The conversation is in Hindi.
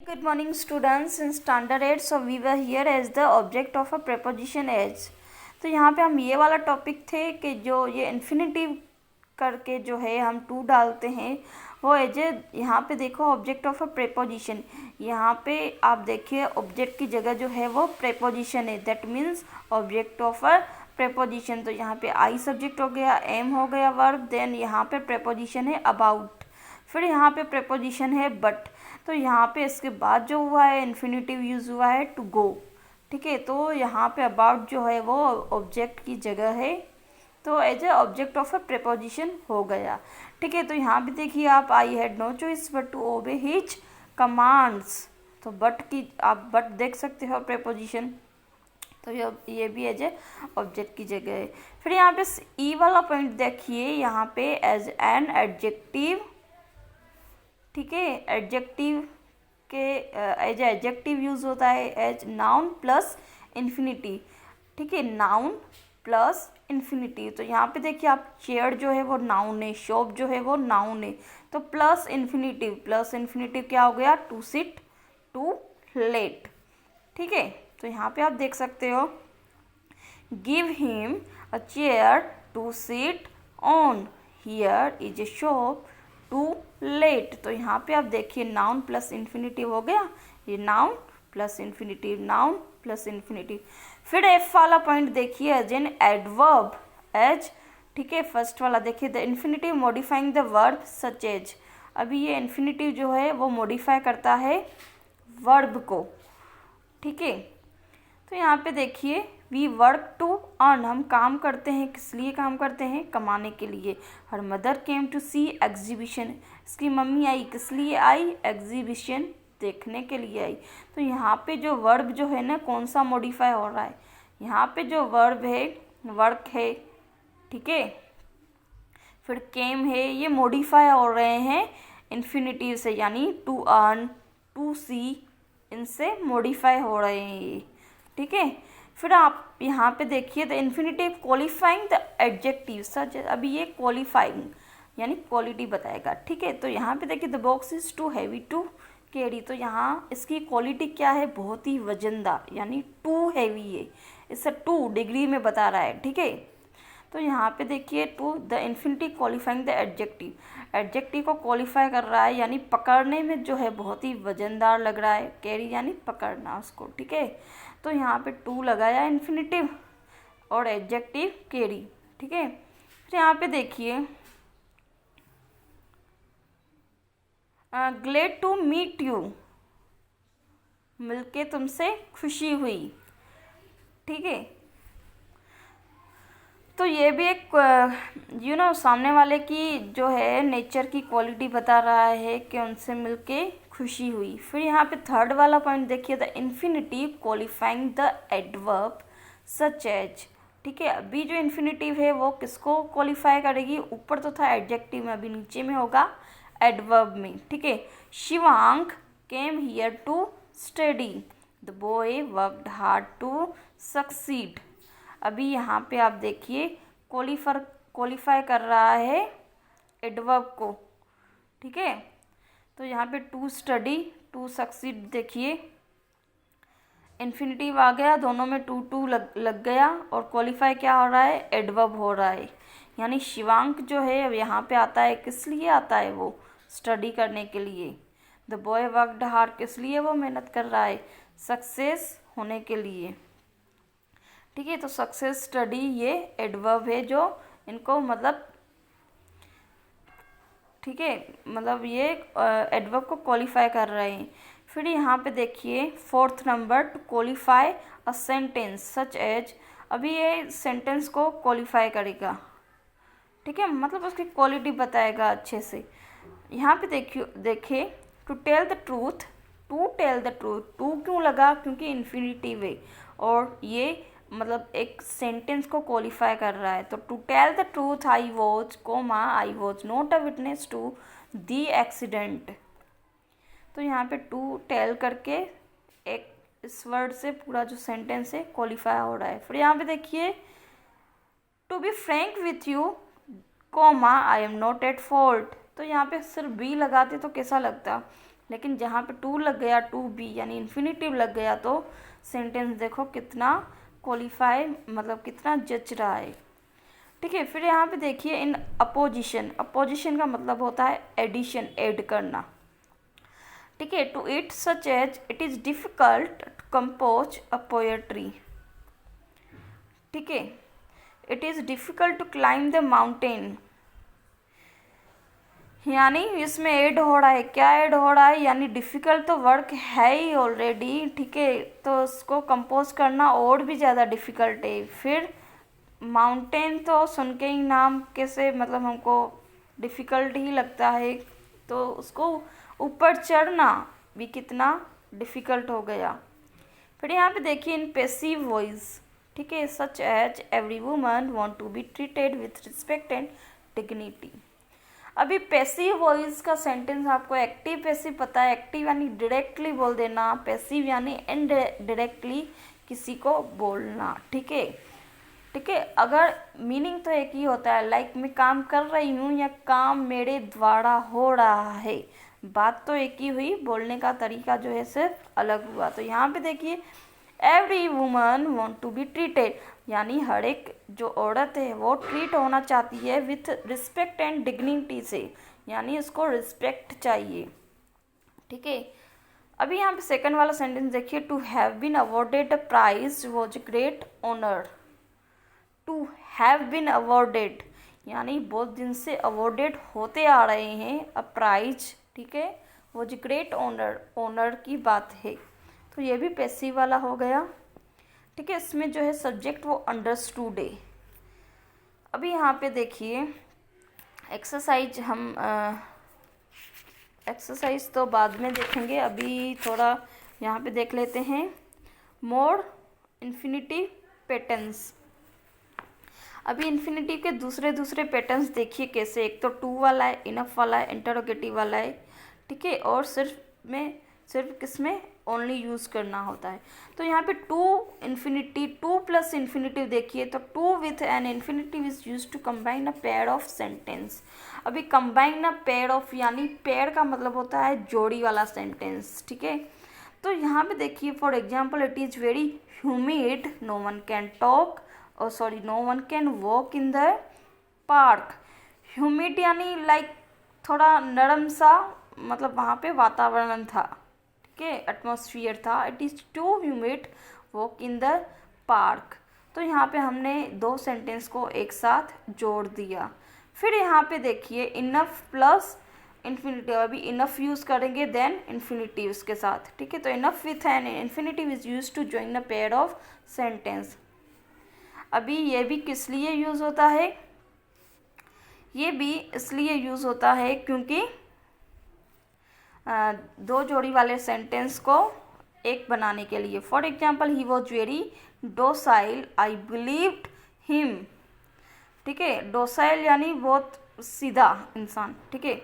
Good morning students in standard 8. So we were here as the object of a preposition as. तो यहाँ पे हम ये वाला टॉपिक थे कि जो ये इन्फिनेटिव करके जो है हम टू डालते हैं वो एज ए यहाँ पे देखो ऑब्जेक्ट ऑफ अ प्रेपोजिशन। यहाँ पे आप देखिए ऑब्जेक्ट की जगह जो है वो प्रेपोजिशन है, that means object of a preposition. तो यहाँ पे आई सब्जेक्ट हो गया, एम हो गया वर्ब, देन यहाँ पे प्रेपोजिशन है अबाउट, फिर यहाँ पे प्रेपोजिशन है बट। तो यहाँ पे इसके बाद जो हुआ है इन्फिनेटिव यूज़ हुआ है टू गो। ठीक है, तो यहाँ पे अबाउट जो है वो ऑब्जेक्ट की जगह है, तो as a object of a preposition हो गया। ठीक है, तो यहाँ पे देखिए आप, I had no choice but to obey his commands. तो बट की आप बट देख सकते हो प्रेपोजिशन, तो ये भी एज ए ऑब्जेक्ट की जगह है। फिर यहाँ पे ई वाला पॉइंट देखिए, यहाँ पे एज एन एडजेक्टिव। ठीक है, एडजेक्टिव के एज एडजेक्टिव यूज होता है एज नाउन प्लस इन्फिनिटी। ठीक है, नाउन प्लस इन्फिनिटी। तो यहाँ पे देखिए आप, चेयर जो है वो नाउन है, शॉप जो है वो नाउन है, तो प्लस इन्फिनिटिव क्या हो गया, टू सिट, टू लेट। ठीक है, तो यहाँ पे आप देख सकते हो, give him a chair to sit on, here is a shop to let. तो यहाँ पे आप देखिए नाउन प्लस इन्फिनिटिव हो गया, ये noun plus infinitive, noun plus infinitive. फिर एफ वाला पॉइंट देखिए, एज एन एडवर्ब एज। ठीक है, फर्स्ट वाला देखिए, the infinitive modifying the verb such as. अभी ये इन्फिनिटिव जो है वो मॉडिफाई करता है वर्ब को। ठीक है, तो यहाँ पे देखिए, वी वर्क टू अर्न, हम काम करते हैं, किस लिए काम करते हैं, कमाने के लिए। हर mother came to see exhibition, इसकी मम्मी आई, किस लिए आई, एग्जीबिशन देखने के लिए आई। तो यहाँ पे जो वर्ब जो है ना, कौन सा मॉडिफाई हो रहा है, यहाँ पे जो वर्ब है वर्क है। ठीक है, फिर केम है, ये मॉडिफाई हो रहे हैं इन्फिनिटिव से, यानी टू अर्न, टू सी, इनसे मॉडिफाई हो रहे हैं ये। ठीक है, फिर आप यहाँ पे देखिए, the infinitive qualifying the adjective such, अभी ये क्वालिफाइंग यानी क्वालिटी बताएगा। ठीक है, तो यहाँ पे देखिए, the box is too heavy to carry. तो यहाँ इसकी क्वालिटी क्या है, बहुत ही वजनदार, यानी टू हैवी है, इससे 2 डिग्री में बता रहा है। ठीक है, तो यहाँ पे देखिए, to the infinitive qualifying the adjective को क्वालिफाई कर रहा है, यानी पकड़ने में जो है बहुत ही वजनदार लग रहा है, कैरी यानी पकड़ना उसको। ठीक है, तो यहाँ पे टू लगाया इन्फिनिटिव और एडजेक्टिव कैरी। ठीक है, फिर यहाँ पे देखिए, ग्लेड टू मीट यू, मिलके तुमसे खुशी हुई। ठीक है, तो ये भी एक सामने वाले की जो है नेचर की क्वालिटी बता रहा है कि उनसे मिलके खुशी हुई। फिर यहाँ पे थर्ड वाला पॉइंट देखिए, the infinitive qualifying the adverb such as. ठीक है, अभी जो इन्फिनिटिव है वो किसको क्वालिफाई करेगी, ऊपर तो था एडजेक्टिव में, अभी नीचे में होगा एडवर्ब में। ठीक है, Shivank came here to study, the boy worked hard to succeed. अभी यहाँ पे आप देखिए, क्वालिफाई कर रहा है एडवर्ब को। ठीक है, तो यहाँ पे टू स्टडी, टू सक्सीड देखिए, इन्फिनिटिव आ गया, दोनों में टू टू लग गया, और क्वालिफाई क्या हो रहा है, एडवर्ब हो रहा है। यानी शिवांक जो है अब यहाँ पे आता है, किस लिए आता है, वो स्टडी करने के लिए। द बॉय वर्कड हार्ड, किस लिए वो मेहनत कर रहा है, सक्सेस होने के लिए। ठीक है, तो सक्सेस स्टडी ये एडवर्ब है जो इनको मतलब, ठीक है, मतलब ये एडवर्ब को क्वालिफाई कर रहे हैं। फिर यहाँ पे देखिए, fourth number, to qualify a sentence such as. अभी ये सेंटेंस को क्वालिफाई करेगा। ठीक है, मतलब उसकी क्वालिटी बताएगा अच्छे से। यहाँ पे देखिए, to tell the truth, to tell the truth, to क्यों लगा, क्योंकि इन्फिनिटिव है और ये मतलब एक सेंटेंस को क्वालिफाई कर रहा है। तो to tell the truth I was not a witness to the accident. तो यहाँ पे टू टेल करके एक इस वर्ड से पूरा जो सेंटेंस है क्वालिफाई हो रहा है। फिर यहाँ पे देखिए, to be frank with you, I am not at fault. तो यहाँ पे सिर्फ बी लगाते तो कैसा लगता, लेकिन जहाँ पे टू लग गया, टू बी यानी इन्फिनेटिव लग गया, तो सेंटेंस देखो कितना क्वालिफाई मतलब कितना जच रहा है। ठीक है, फिर यहाँ पे देखिए इन अपोजिशन, अपोजिशन का मतलब होता है एडिशन, ऐड करना। ठीक है, to it such as it is difficult to compose a poetry. ठीक है, it is difficult to climb the mountain, यानी इसमें ऐड हो रहा है, क्या ऐड हो रहा है, यानी डिफ़िकल्ट तो वर्क है ही ऑलरेडी। ठीक है, तो उसको कंपोज करना और भी ज़्यादा डिफ़िकल्ट है। फिर माउंटेन तो सुन के ही नाम कैसे मतलब हमको डिफ़िकल्ट ही लगता है, तो उसको ऊपर चढ़ना भी कितना डिफ़िकल्ट हो गया। फिर यहाँ पे देखिए इन पैसिव वॉइस। ठीक है, such as every woman want to be treated with respect and dignity. अभी पैसिव वॉइस का सेंटेंस आपको एक्टिव पैसिव पता है। एक्टिव यानी डायरेक्टली बोल देना, पैसिव यानी इनडायरेक्टली किसी को बोलना। ठीक है, ठीक है, अगर मीनिंग तो एक ही होता है, लाइक मैं काम कर रही हूँ या काम मेरे द्वारा हो रहा है, बात तो एक ही हुई, बोलने का तरीका जो है सिर्फ अलग हुआ। तो यहाँ पे देखिए every woman want to be treated, यानी हर एक जो औरत है वो ट्रीट होना चाहती है विथ रिस्पेक्ट एंड डिग्निटी से, यानी उसको रिस्पेक्ट चाहिए। ठीक है, अभी यहाँ पे सेकंड वाला सेंटेंस देखिए, to have been awarded a prize was great honour. To have been awarded यानी बहुत दिन से अवॉर्डेड होते आ रहे हैं अ प्राइज। ठीक है, वॉज ग्रेट ऑनर, ऑनर की बात है, तो ये भी पैसिव वाला हो गया। ठीक है, इसमें जो है सब्जेक्ट वो अंडरस्टूड है। अभी यहाँ पे देखिए एक्सरसाइज, हम एक्सरसाइज तो बाद में देखेंगे, अभी थोड़ा यहाँ पे देख लेते हैं मोर इन्फिनिटिव पैटर्न्स। अभी इन्फिनिटिव के दूसरे पैटर्न्स देखिए कैसे, एक तो टू वाला है, इनफ वाला है, इंटरोगेटिव वाला है। ठीक है, और सिर्फ किसमें ओनली यूज़ करना होता है। तो यहाँ पे to infinity, to plus infinitive देखिए, तो to with an infinitive is use to combine a pair of sentence. अभी कंबाइन अ पेयर ऑफ यानी पेयर का मतलब होता है जोड़ी वाला सेंटेंस। ठीक है, तो यहाँ पे देखिए for example it is very humid, no one can talk, no one can walk in the park। Humid यानी लाइक थोड़ा नरम सा, मतलब वहाँ पे वातावरण था। ठीक है, एटमॉस्फियर था। It is too humid walk in the park. तो यहाँ पे हमने दो सेंटेंस को एक साथ जोड़ दिया। फिर यहाँ पे देखिए इनफ प्लस इन्फिनिटिव, अभी इनफ यूज़ करेंगे देन इन्फिनिटिव के साथ। ठीक है, तो enough with an infinitive is use to join a pair of sentence. अभी ये भी किस लिए यूज़ होता है, ये भी इसलिए यूज़ होता है क्योंकि दो जोड़ी वाले सेंटेंस को एक बनाने के लिए। For example he was very docile, I believed him. ठीक है, डोसाइल यानी बहुत सीधा इंसान। ठीक है,